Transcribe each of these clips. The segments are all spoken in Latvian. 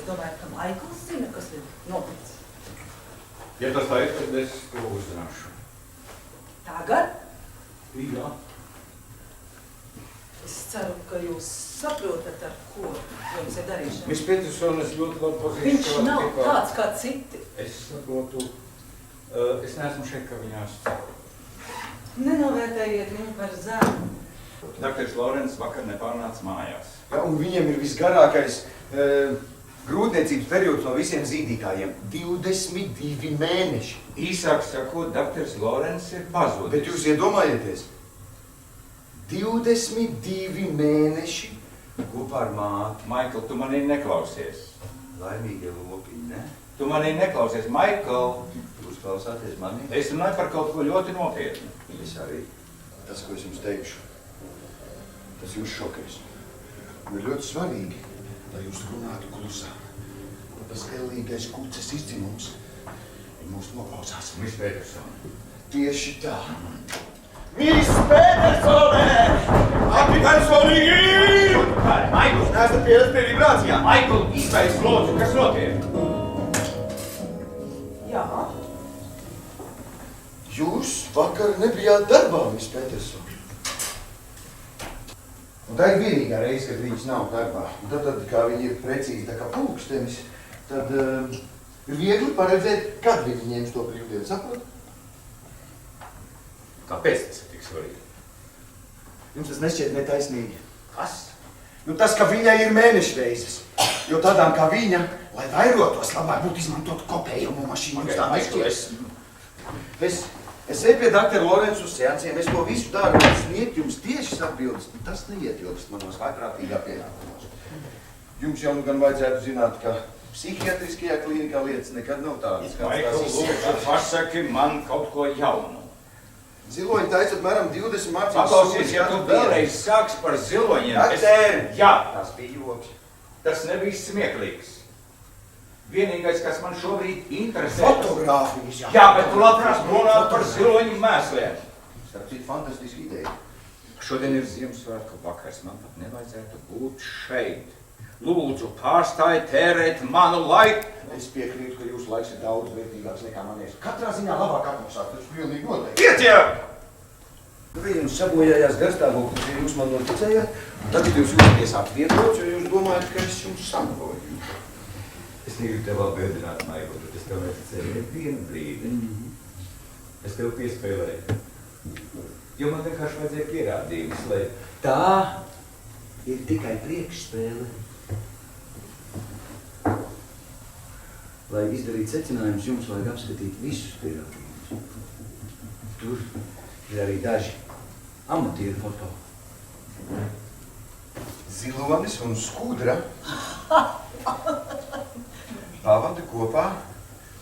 domājat, ka Maikls zina, kas ir noticis? Ja tas tā ir, tad es to uzzināšu. Tagad? Jā. Es ceru, ka jūs saprotat, ar ko jums ir darīšana. Miss Petersonas ļoti labi pazīst. Viņš nav tāds kā citi. Es saprotu. Es neesmu šeit, kā viņās. Nenovērtējiet viņu par zemu. Dr. Lorence vakar nepārnāca mājās. Ja, un viņiem ir visgarākais grūtniecības periods no visiem zīdītājiem. 22 mēneši. Īsāk sakot, Dr. Lorence ir pazudis. Bet jūs iedomājieties? 22 mēneši kopā ar māti. Maikl, tu manī neklausies. Laimīgie lopiņi, ne? Tu manī neklausies. Maikl! Jūs klausāties manī? Es runāju par kaut ko ļoti nopietnu. Es arī. Tas, ko es jums teikšu, tas jūs šokēs. Ir ļoti svarīgi, lai jūs runātu klusām. Tas ellīgais kuces izdzimums, viņi mūs noklausās. Miss Petersona. Tieši tā. Miss Petersone! Abi personīgi! Maikl! Neesat pieredz pie vibrācijām. Maikl, izbeidz lūdzu, kas notiek? Jā. Jūs vakar nebijāt darbā, Miss Petersone. Un tā ir vienīgā reize, kad viņas nav darbā. Un tad, kā viņi ir precīzi tā kā pulkstenis, tad ir viegli paredzēt, kad viņi ņems to brīvdienu, saprot? Kāpēc tas ir tik svarīgi? Jums tas nešķiet netaisnīgi. Kas? Nu tas, ka viņai ir mēnešreizes. Jo tādām kā viņa, lai vairotos, labāk būtu izmantot kopējumu mašīnu. Jums tā nešķiet. Es eju pie Dr. Lorence uz seansiem, es to visu daru, un sniegt jums tiešas atbildes. Tas neietilpst manos vaiprātīgā pienākumos. Jums jau nu gan vajadzētu zināt, ka psihiatriskajā klīnikā lietas nekad nav tādas. Maikl, lūdzu, pasaki man kaut ko jaunu. Ziloņi taisat mēram 20 mārciņas. Paklausies, ja tu vēlreiz sāks par ziloņiem. Dakter! Jā, Tas bija joks. tas nebija smieklīgs. Vienīgais, kas man šobrīd interesē... Fotogrāfijas, jā. Jā, bet tu labprāt runāt par ziloņu mēsliem. Starp citu, fantastiski ideja. Šodien ir Ziemassvētku vakars, man pat nevajadzētu būt šeit. Lūdzu, pārstāj tērēt manu laiku. Es piekrītu, ka jūsu laiks ir daudz vērtīgāks nekā manies. Katrā ziņā labāk atmaksāt, tas pilnīgi noteikti. Iet jau! Bija jums sabojājās garstāvoklis, ja jūs man noticējāt. Tagad jūs jūtaties apvietots, jo jūs domājat, ka es jums saboju. Es negribu tev vēl bēdināt, Maikl, bet es tev neticēju nevienu brīdi. Es tev piespēlēju. Jo man vienkārši vajadzēja pierādījumus, lai... Tā ir tikai priekšspēle. Lai izdarītu secinājumus, jums vajag apskatīt visus pierādījumus. Tur ir arī daži amatieru foto. Zilonis un skudra pavada kopā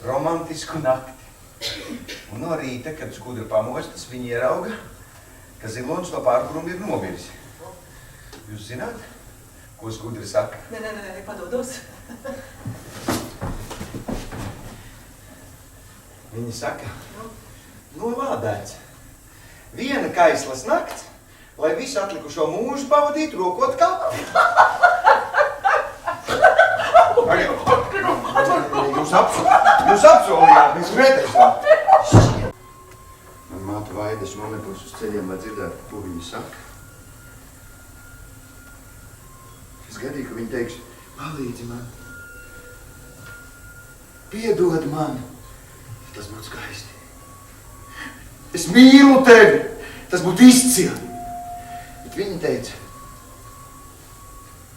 romantisku nakti. Un no rīta, kad skudra pamostas, viņi ierauga, ka zilonis no pārgurumu ir nomiris. Jūs zināt, ko skudra saka? Nē, padodos. Viņa saka, nolādēts. Viena kaislas nakts, lai visu atlikušo mūžu pavadītu rokot kalpā. Jūs apsolījāt, mēs pretēsām. Man māte Vaidas nomekos uz ceļiem, lai dzirdētu, ko viņa saka. Es gadīju, ka viņa teiks, palīdzi man. Piedod man. Tas būtu skaisti. Es mīlu tevi. Tas būtu izcili. Bet viņa teica,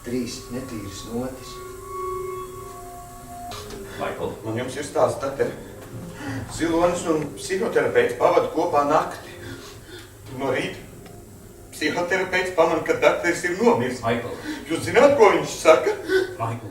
3 netīras notis. Maikl, Man jums ir stāsts, Tater. Zilonis un psihoterapeits pavada kopā nakti. No rīta psihoterapeits pamana, ka dakteris ir nomiris. Maikl, Jūs zināt, ko viņš saka? Maikl.